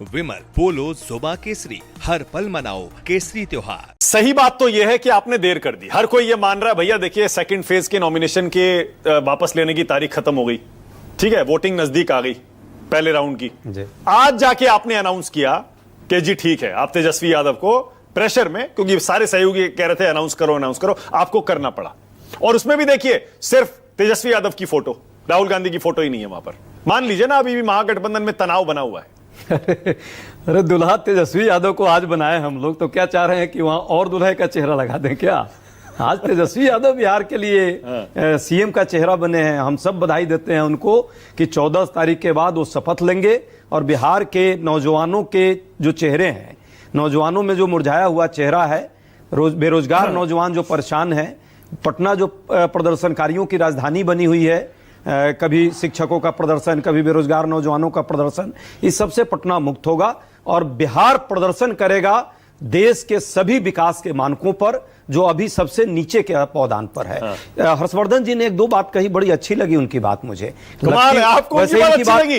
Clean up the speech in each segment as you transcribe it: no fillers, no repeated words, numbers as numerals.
विमल, पोलो, जोमा केसरी, हर पल मनाओ केसरी त्योहार। सही बात तो यह है कि आपने देर कर दी। हर कोई यह मान रहा है भैया देखिए सेकंड फेज के नॉमिनेशन के वापस लेने की तारीख खत्म हो गई, ठीक है, वोटिंग नजदीक आ गई पहले राउंड की। आज जाके आपने अनाउंस किया कि जी ठीक है, आप तेजस्वी यादव को प्रेशर में, क्योंकि सारे सहयोगी कह रहे थे अनाउंस करो, आपको करना पड़ा। और उसमें भी देखिए सिर्फ तेजस्वी यादव की फोटो, राहुल गांधी की फोटो ही नहीं है वहां पर। मान लीजिए ना अभी भी महागठबंधन में तनाव बना हुआ है। अरे दुल्हा तेजस्वी यादव को आज बनाए हम लोग, तो क्या चाह रहे हैं कि वहां और दुल्हे का चेहरा लगा दें क्या? आज तेजस्वी यादव बिहार के लिए सीएम का चेहरा बने हैं। हम सब बधाई देते हैं उनको कि 14 तारीख के बाद वो शपथ लेंगे और बिहार के नौजवानों के जो चेहरे हैं, नौजवानों में जो मुरझाया हुआ चेहरा है, बेरोजगार नौजवान जो परेशान है, पटना जो प्रदर्शनकारियों की राजधानी बनी हुई है, कभी शिक्षकों का प्रदर्शन, कभी बेरोजगार नौजवानों का प्रदर्शन, इस सबसे पटना मुक्त होगा और बिहार प्रदर्शन करेगा देश के सभी विकास के मानकों पर जो अभी सबसे नीचे के पौधान पर है। हर्षवर्धन जी ने एक दो बात कही, बड़ी अच्छी लगी उनकी बात मुझे। आपको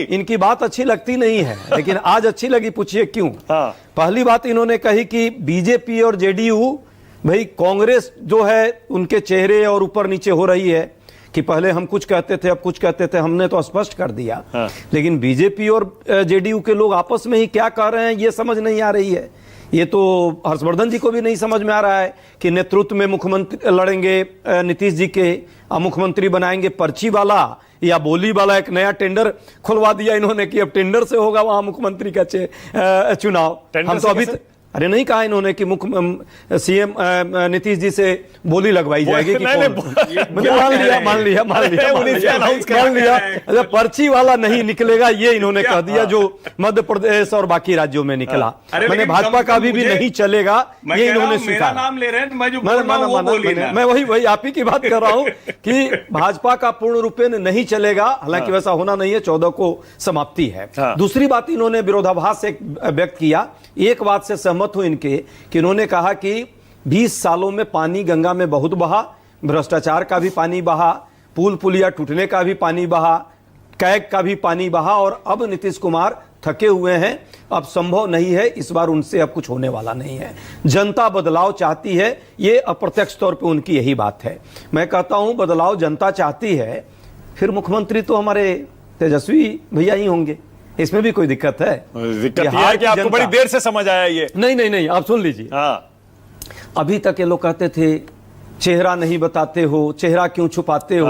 इनकी बात अच्छी लगती नहीं है, लेकिन आज अच्छी लगी, पूछिए क्यों। पहली बात इन्होंने कही कि बीजेपी और जेडीयू, भाई कांग्रेस जो है उनके चेहरे और ऊपर नीचे हो रही है कि पहले हम कुछ कहते थे, अब कुछ कहते थे, हमने तो स्पष्ट कर दिया। लेकिन बीजेपी और जेडीयू के लोग आपस में ही क्या कह रहे हैं ये समझ नहीं आ रही है। ये तो हर्षवर्धन जी को भी नहीं समझ में आ रहा है कि नेतृत्व में मुख्यमंत्री लड़ेंगे नीतीश जी के, मुख्यमंत्री बनाएंगे पर्ची वाला या बोली वाला। एक नया टेंडर खुलवा दिया इन्होंने कि अब टेंडर से होगा वहां मुख्यमंत्री का चुनाव। हम तो अभी अरे नहीं कहा इन्होंने कि मुख्य सीएम नीतीश जी से बोली लगवाई जाएगी कि मान लिया पर्ची वाला नहीं निकलेगा, ये इन्होंने कह दिया जो मध्य प्रदेश और बाकी राज्यों में निकला। मैंने भाजपा का भी नहीं चलेगा, ये इन्होंने स्वीकारा। नाम ले रहे हैं, मैं वही आप ही की बात कर रहा हूं कि भाजपा का पूर्ण रूपेण नहीं चलेगा। हालांकि वैसा होना नहीं है, 14 को समाप्ति है। दूसरी बात इन्होंने विरोधाभास एक व्यक्त किया, एक बात से सहमत हूं इनके कि इन्होंने कहा कि 20 सालों में पानी गंगा में बहुत बहा, भ्रष्टाचार का भी पानी बहा, पुल पुलिया टूटने का भी पानी बहा, कैग का भी पानी बहा और अब नीतीश कुमार थके हुए हैं, अब संभव नहीं है, इस बार उनसे अब कुछ होने वाला नहीं है। जनता बदलाव चाहती है, ये अप्रत्यक्ष तौर पे उनकी यही बात है। मैं कहता हूं बदलाव जनता चाहती है, फिर मुख्यमंत्री तो हमारे तेजस्वी भैया ही होंगे, इसमें भी कोई दिक्कत है? दिक्कत यह है कि आपको बड़ी देर से समझ आया ये। नहीं, आप सुन लीजिए। अभी तक ये लोग कहते थे चेहरा नहीं बताते हो, चेहरा क्यों छुपाते हो।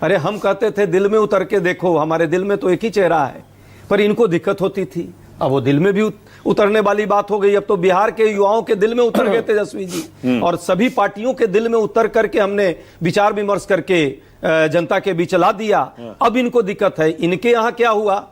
अरे हम कहते थे दिल में उतर के देखो, हमारे दिल में तो एक ही चेहरा है, पर इनको दिक्कत होती थी। अब वो दिल में भी उतरने वाली बात हो गई। अब तो बिहार के युवाओं के दिल में उतर गए तेजस्वी जी, और सभी पार्टियों के दिल में उतर करके हमने विचार विमर्श करके जनता के बीच ला दिया। अब इनको दिक्कत है। इनके यहाँ क्या हुआ,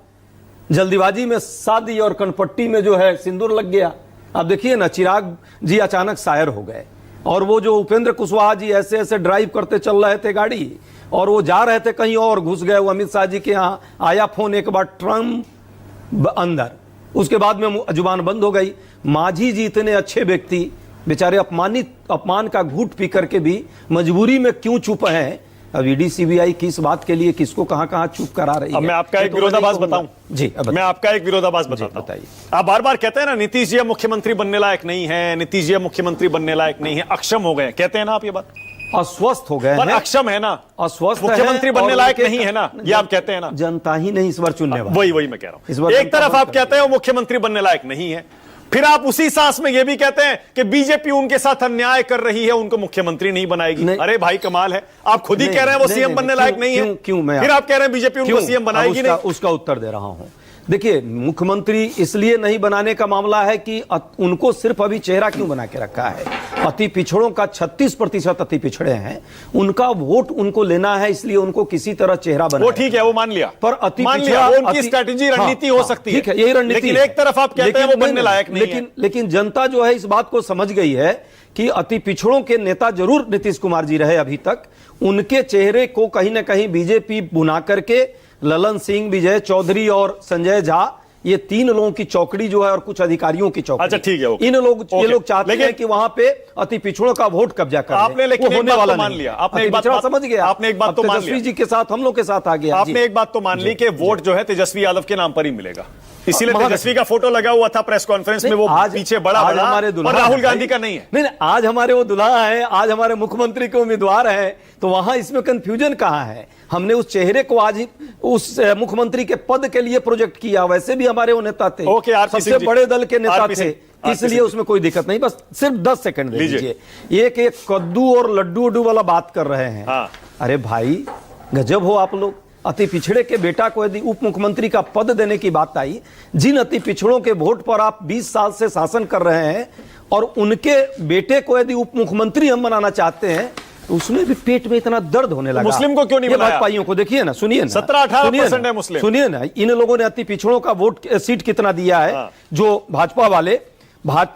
जल्दीबाजी में शादी और कनपट्टी में जो है सिंदूर लग गया। अब देखिए ना, चिराग जी अचानक शायर हो गए, और वो जो उपेंद्र कुशवाहा जी ऐसे ऐसे ड्राइव करते चल रहे थे गाड़ी, और वो जा रहे थे कहीं और, घुस गए वो अमित शाह जी के यहाँ। आया फोन एक बार ट्रम्प अंदर, उसके बाद में जुबान बंद हो गई। मांझी जी इतने अच्छे व्यक्ति बेचारे अपमान का घूंट पी करके भी मजबूरी में क्यों चुप हैं? अब ईडी सीबीआई किस बात के लिए किसको कहां चुप करा रही है? मैं आपका एक विरोधाभास बताऊं जी, मैं आपका एक विरोधाभास बताता हूं। आप बार बार कहते हैं ना नीतीश जी मुख्यमंत्री बनने लायक नहीं है, नीतीश जी मुख्यमंत्री बनने लायक नहीं है, अक्षम हो गए, कहते हैं ना आप ये बात? अस्वस्थ हो गए हैं, अक्षम है ना, अस्वस्थ मुख्यमंत्री बनने लायक नहीं है ना, ये आप कहते हैं ना। जनता ही नहीं इस बार चुनने वाली। वही मैं कह रहा हूं। एक तरफ आप कहते हैं वो मुख्यमंत्री बनने लायक नहीं है, फिर आप उसी सांस में ये भी कहते हैं कि बीजेपी उनके साथ अन्याय कर रही है, उनको मुख्यमंत्री नहीं बनाएगी। अरे भाई कमाल है, आप खुद ही कह रहे हैं वो सीएम बनने लायक नहीं है, क्यों? फिर आप कह रहे हैं बीजेपी उनको सीएम बनाएगी नहीं। उसका उत्तर दे रहा हूं। देखिए, मुख्यमंत्री इसलिए नहीं बनाने का मामला है कि उनको सिर्फ अभी चेहरा क्यों बना के रखा है। अति पिछड़ों का 36% अति पिछड़े हैं, उनका वोट उनको लेना है, इसलिए उनको किसी तरह चेहरा बना। वो ठीक है, वो मान लिया, पर अति पिछड़ा उनकी स्ट्रेटेजी रणनीति हो सकती है, ठीक है, यही रणनीति। लेकिन एक तरफ आप कहते हैं वो बनने लायक नहीं है। लेकिन जनता जो है इस बात को समझ गई है कि अति पिछड़ों के नेता जरूर नीतीश कुमार जी रहे अभी तक, उनके चेहरे को कहीं ना कहीं बीजेपी बुना करके ललन सिंह, विजय चौधरी और संजय झा, ये 3 लोगों की चौकड़ी जो है और कुछ अधिकारियों की चौकड़ी। अच्छा ठीक है, ये लोग चाहते हैं कि वहां पे अति पिछड़ों का वोट कब्जा कर आपने, लेकिन होने वाला मान लिया, आपने एक बात समझ गया, आपने एक बात तो मान लिया, तेजस्वी जी के साथ हम लोग के साथ आ गया, आपने एक बात तो मान ली कि वोट जो है तेजस्वी यादव के नाम पर ही मिलेगा। इसीलिए तेजस्वी का फोटो लगा हुआ था प्रेस कॉन्फ्रेंस में, वो आज पीछे बड़ा आज बड़ा, हमारे और दुल्हा राहुल है गांधी भाई। का नहीं है। नहीं, आज हमारे वो दुल्हा है, आज हमारे मुख्यमंत्री के उम्मीदवार है, तो वहां इसमें कंफ्यूजन कहां है? हमने उस चेहरे को आज ही उस मुख्यमंत्री के पद के लिए प्रोजेक्ट किया, वैसे भी हमारे वो नेता थे, ओके, आरपी सिंह सबसे जी। बड़े दल के नेता आरपी थे, सिंह, इसलिए उसमें कोई दिक्कत नहीं। बस सिर्फ 10 सेकंड दे लीजिए। दीजिए। एक कद्दू और लड्डू उड्डू वाला बात कर रहे हैं। हाँ। अरे भाई गजब हो आप लोग। अति पिछड़े के बेटा को यदि उप मुख्यमंत्री का पद देने की बात आई, जिन अति पिछड़ों के वोट पर आप 20 साल से शासन कर रहे हैं, और उनके बेटे को यदि उप मुख्यमंत्री हम बनाना चाहते हैं, तो उसमें भी पेट में इतना दर्द होने लगा। मुस्लिम को क्यों नहीं ये बुलाया? भाजपाइयों को देखिए ना, सुनिए ना, 17-18% है मुस्लिम। सुनिए ना, इन लोगों ने अति पिछड़ों का वोट सीट कितना दिया है? हाँ। जो भाजपा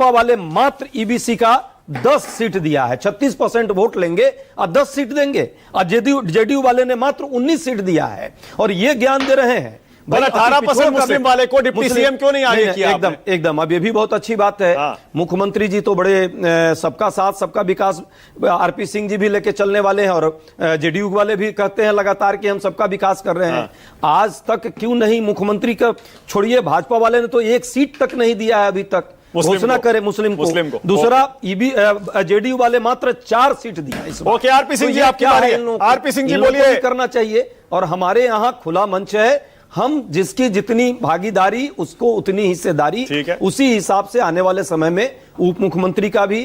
वाले मात्र ईबीसी का 10 सीट दिया है। 36% वोट लेंगे और 10 सीट देंगे, और जेडीयू वाले ने मात्र 19 सीट दिया है, और ये ज्ञान दे रहे हैं। पर 18% मुस्लिम वाले को डिप्टी सीएम क्यों नहीं आगे किया एकदम एकदम। अब ये भी बहुत अच्छी बात है। हाँ। मुख्यमंत्री जी तो बड़े सबका साथ सबका विकास, आरपी सिंह जी भी लेके चलने वाले हैं, और जेडीयू वाले भी कहते हैं लगातार कि हम सबका विकास कर रहे हैं। आज तक क्यों नहीं मुख्यमंत्री का, छोड़िए भाजपा वाले ने तो 1 सीट तक नहीं दिया है अभी तक, घोषणा करे मुस्लिम को। दूसरा जेडीयू वाले मात्र 4 सीट दिया इस बार। ओके, आरपी सिंह जी आपकी बारी है। आरपी सिंह जी इन लोगों को बोलिए। भी करना चाहिए, और हमारे यहां खुला मंच है, हम जिसकी जितनी भागीदारी उसको उतनी हिस्सेदारी, ठीक है। उसी हिसाब से आने वाले समय में उप मुख्यमंत्री का भी,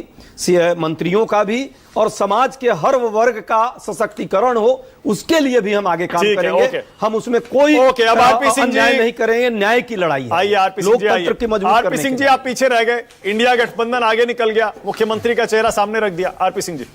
मंत्रियों का भी, और समाज के हर वर्ग का सशक्तिकरण हो, उसके लिए भी हम आगे काम ठीक है, करेंगे। ओके। हम उसमें कोई अब आरपी सिंह जी अन्याय नहीं करेंगे, न्याय की लड़ाई है। आइए आरपी सिंह जी, लोकतंत्र की मजबूत आरपी करने सिंह के जी लिए। आप पीछे रह गए, इंडिया गठबंधन आगे निकल गया, मुख्यमंत्री का चेहरा सामने रख दिया। आरपी सिंह जी।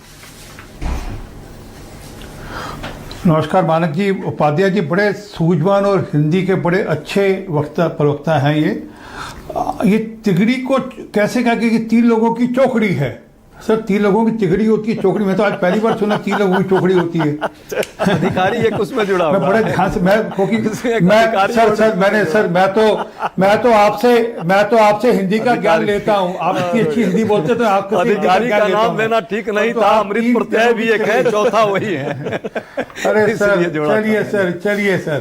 नमस्कार मानक जी, उपाध्याय जी बड़े सूझवान और हिंदी के बड़े अच्छे प्रवक्ता हैं। ये तिगड़ी को कैसे कहा कि 3 लोगों की चौकड़ी है? सर 3 लोगों की तिगड़ी होती है, चौकड़ी में तो आज पहली बार सुना 3 लोगों की चौकड़ी होती है। अधिकारी एक उसमें जुड़ा मैं हुआ बड़े है। ध्यान से मैं अधिकारी मैं तो आपसे हिंदी का ज्ञान लेता हूँ। आप इतनी अच्छी हिंदी बोलते तो आपको अधिकारी का नाम लेना ठीक नहीं था। अमृत प्रत्यय भी एक है, चौथा वही है। अरे सर इसलिए जोड़ा था। चलिए सर